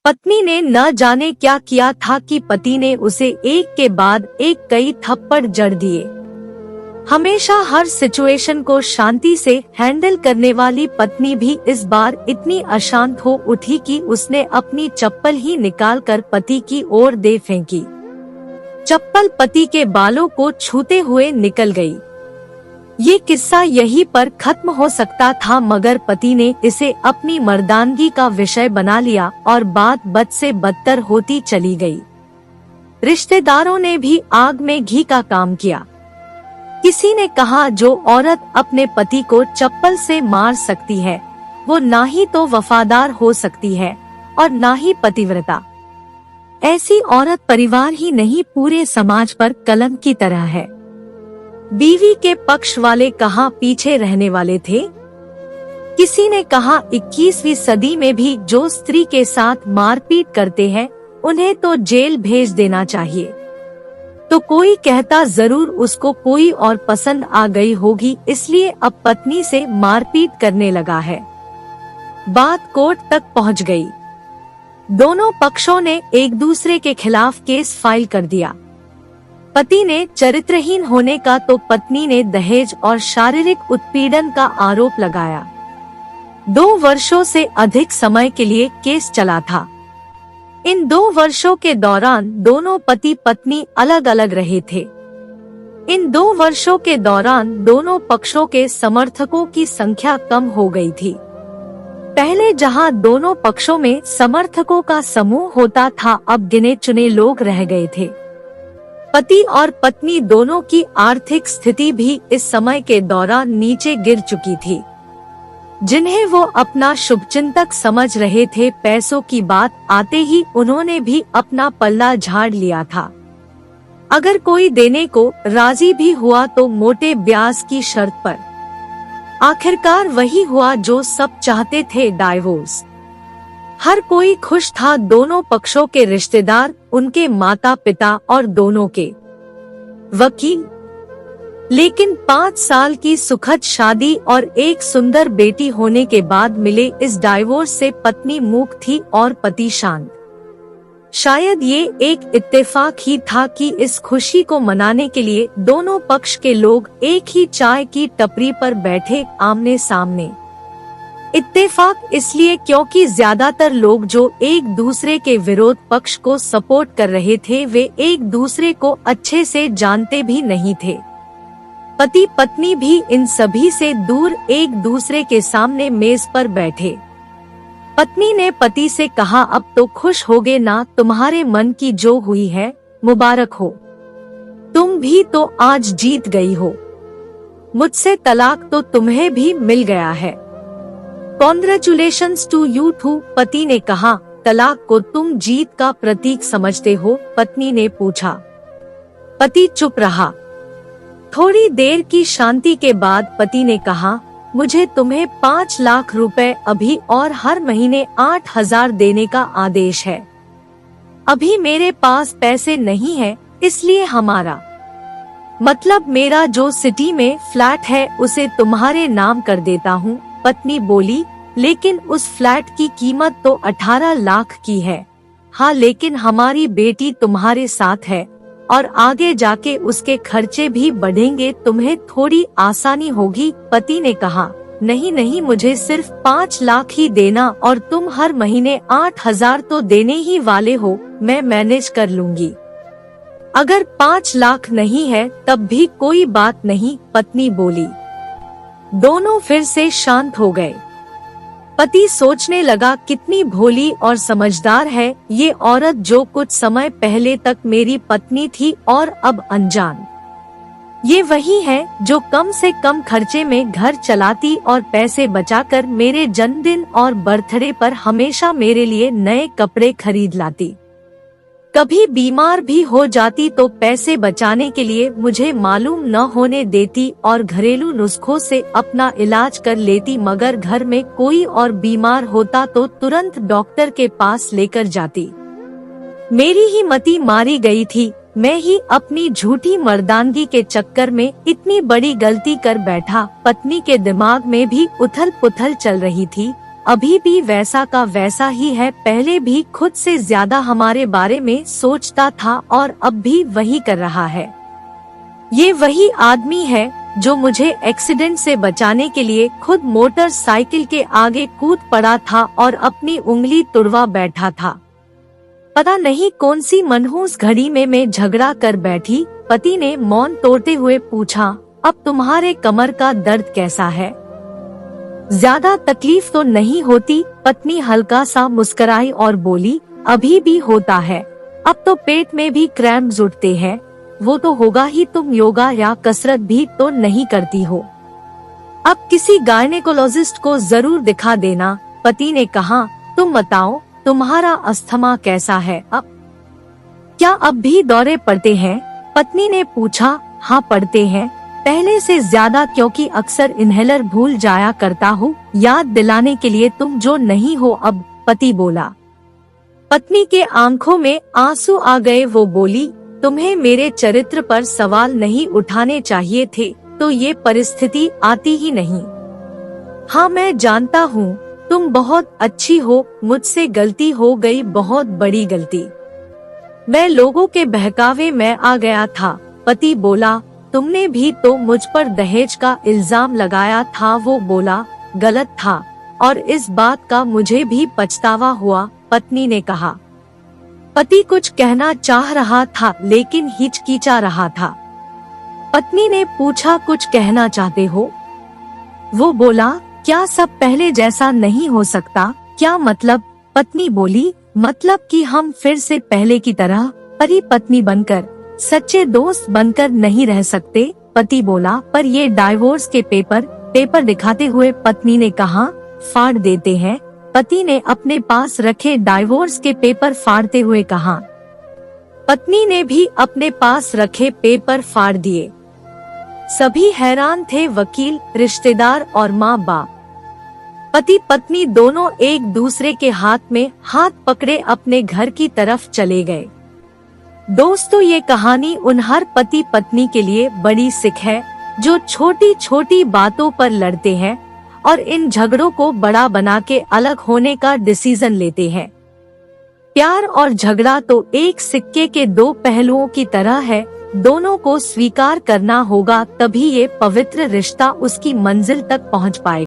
पत्नी ने न जाने क्या किया था कि पति ने उसे एक के बाद एक कई थप्पड़ जड़ दिए। हमेशा हर सिचुएशन को शांति से हैंडल करने वाली पत्नी भी इस बार इतनी अशांत हो उठी कि उसने अपनी चप्पल ही निकालकर पति की ओर दे फेंकी। चप्पल पति के बालों को छूते हुए निकल गई। ये किस्सा यहीं पर खत्म हो सकता था, मगर पति ने इसे अपनी मर्दानगी का विषय बना लिया और बात बद से बदतर होती चली गई। रिश्तेदारों ने भी आग में घी का काम किया। किसी ने कहा जो औरत अपने पति को चप्पल से मार सकती है वो ना ही तो वफादार हो सकती है और ना ही पतिव्रता। ऐसी औरत परिवार ही नहीं पूरे समाज पर कलंक की तरह है। बीवी के पक्ष वाले कहाँ पीछे रहने वाले थे। किसी ने कहा 21वीं सदी में भी जो स्त्री के साथ मारपीट करते हैं उन्हें तो जेल भेज देना चाहिए। तो कोई कहता जरूर उसको कोई और पसंद आ गई होगी इसलिए अब पत्नी से मारपीट करने लगा है। बात कोर्ट तक पहुंच गई। दोनों पक्षों ने एक दूसरे के खिलाफ केस फाइल कर दिया। पति ने चरित्रहीन होने का तो पत्नी ने दहेज और शारीरिक उत्पीड़न का आरोप लगाया। 2 वर्षों से अधिक समय के लिए केस चला था। इन 2 वर्षों के दौरान दोनों पति पत्नी अलग अलग रहे थे। इन 2 वर्षों के दौरान दोनों पक्षों के समर्थकों की संख्या कम हो गई थी। पहले जहां दोनों पक्षों में समर्थकों का समूह होता था अब गिने चुने लोग रह गए थे। पति और पत्नी दोनों की आर्थिक स्थिति भी इस समय के दौरान नीचे गिर चुकी थी। जिन्हें वो अपना शुभचिंतक समझ रहे थे, पैसों की बात आते ही उन्होंने भी अपना पल्ला झाड़ लिया था। अगर कोई देने को राजी भी हुआ तो मोटे ब्याज की शर्त पर। आखिरकार वही हुआ जो सब चाहते थे, डाइवोर्स। हर कोई खुश था, दोनों पक्षों के रिश्तेदार, उनके माता पिता और दोनों के वकील। लेकिन 5 साल की सुखद शादी और एक सुंदर बेटी होने के बाद मिले इस डाइवोर्स से पत्नी मूक थी और पति शांत। शायद ये एक इत्तेफाक ही था कि इस खुशी को मनाने के लिए दोनों पक्ष के लोग एक ही चाय की टपरी पर बैठे आमने सामने। इत्तेफाक इसलिए क्योंकि ज्यादातर लोग जो एक दूसरे के विरोध पक्ष को सपोर्ट कर रहे थे वे एक दूसरे को अच्छे से जानते भी नहीं थे। पति पत्नी भी इन सभी से दूर एक दूसरे के सामने मेज पर बैठे। पत्नी ने पति से कहा, अब तो खुश होगे ना, तुम्हारे मन की जो हुई है मुबारक हो। तुम भी तो आज जीत गई हो। मुझसे तलाक तो तुम्हें भी मिल गया है। Congratulations to you too. पति ने कहा, तलाक को तुम जीत का प्रतीक समझते हो? पत्नी ने पूछा। पति चुप रहा। थोड़ी देर की शांति के बाद पति ने कहा, मुझे तुम्हें 5 लाख रुपए अभी और हर महीने 8,000 देने का आदेश है। अभी मेरे पास पैसे नहीं है इसलिए हमारा मतलब मेरा जो सिटी में फ्लैट है उसे तुम्हारे नाम कर देता हूँ। पत्नी बोली, लेकिन उस फ्लैट की कीमत तो 18 लाख की है। हाँ, लेकिन हमारी बेटी तुम्हारे साथ है और आगे जाके उसके खर्चे भी बढ़ेंगे, तुम्हें थोड़ी आसानी होगी। पति ने कहा, नहीं नहीं, मुझे सिर्फ 5 लाख ही देना और तुम हर महीने 8,000 तो देने ही वाले हो, मैं मैनेज कर लूंगी। अगर 5 लाख नहीं है तब भी कोई बात नहीं, पत्नी बोली। दोनों फिर से शांत हो गए। पति सोचने लगा, कितनी भोली और समझदार है ये औरत जो कुछ समय पहले तक मेरी पत्नी थी और अब अनजान। ये वही है जो कम से कम खर्चे में घर चलाती और पैसे बचाकर मेरे जन्मदिन और बर्थडे पर हमेशा मेरे लिए नए कपड़े खरीद लाती। कभी बीमार भी हो जाती तो पैसे बचाने के लिए मुझे मालूम न होने देती और घरेलू नुस्खों से अपना इलाज कर लेती, मगर घर में कोई और बीमार होता तो तुरंत डॉक्टर के पास लेकर जाती। मेरी ही मति मारी गई थी, मैं ही अपनी झूठी मर्दानगी के चक्कर में इतनी बड़ी गलती कर बैठा। पत्नी के दिमाग में भी उथल पुथल चल रही थी। अभी भी वैसा का वैसा ही है, पहले भी खुद से ज्यादा हमारे बारे में सोचता था और अब भी वही कर रहा है। ये वही आदमी है जो मुझे एक्सीडेंट से बचाने के लिए खुद मोटरसाइकिल के आगे कूद पड़ा था और अपनी उंगली तुड़वा बैठा था। पता नहीं कौन सी मनहूस घड़ी में मैं झगड़ा कर बैठी। पति ने मौन तोड़ते हुए पूछा, अब तुम्हारे कमर का दर्द कैसा है? ज्यादा तकलीफ तो नहीं होती? पत्नी हल्का सा मुस्कुराई और बोली, अभी भी होता है, अब तो पेट में भी क्रैम्प्स उठते हैं। वो तो होगा ही, तुम योगा या कसरत भी तो नहीं करती हो। अब किसी गायनेकोलॉजिस्ट को जरूर दिखा देना। पति ने कहा, तुम बताओ तुम्हारा अस्थमा कैसा है? अब क्या अब भी दौरे पड़ते हैं? पत्नी ने पूछा। हाँ पड़ते हैं, पहले से ज्यादा, क्योंकि अक्सर इन्हेलर भूल जाया करता हूँ याद दिलाने के लिए तुम जो नहीं हो अब, पति बोला। पत्नी के आंखों में आंसू आ गए। वो बोली, तुम्हें मेरे चरित्र पर सवाल नहीं उठाने चाहिए थे, तो ये परिस्थिति आती ही नहीं। हाँ मैं जानता हूँ तुम बहुत अच्छी हो, मुझसे गलती हो गई, बहुत बड़ी गलती। मैं लोगों के बहकावे में आ गया था। पति बोला, तुमने भी तो मुझ पर दहेज का इल्जाम लगाया था। वो बोला, गलत था और इस बात का मुझे भी पछतावा हुआ। पत्नी ने कहा। पति कुछ कहना चाह रहा था लेकिन हिचकिचा रहा था। पत्नी ने पूछा, कुछ कहना चाहते हो? वो बोला, क्या सब पहले जैसा नहीं हो सकता? क्या मतलब? पत्नी बोली, मतलब कि हम फिर से पहले की तरह पति पत्नी बनकर, सच्चे दोस्त बनकर नहीं रह सकते? पति बोला, पर ये डाइवोर्स के पेपर दिखाते हुए पत्नी ने कहा, फाड़ देते हैं। पति ने अपने पास रखे डाइवोर्स के पेपर फाड़ते हुए कहा। पत्नी ने भी अपने पास रखे पेपर फाड़ दिए। सभी हैरान थे, वकील, रिश्तेदार और माँ बाप। पति पत्नी दोनों एक दूसरे के हाथ में हाथ पकड़े अपने घर की तरफ चले गए। दोस्तों, ये कहानी उन हर पति पत्नी के लिए बड़ी सीख है जो छोटी छोटी बातों पर लड़ते हैं और इन झगड़ों को बड़ा बना के अलग होने का डिसीजन लेते हैं। प्यार और झगड़ा तो एक सिक्के के दो पहलुओं की तरह है, दोनों को स्वीकार करना होगा, तभी ये पवित्र रिश्ता उसकी मंजिल तक पहुंच पाएगा।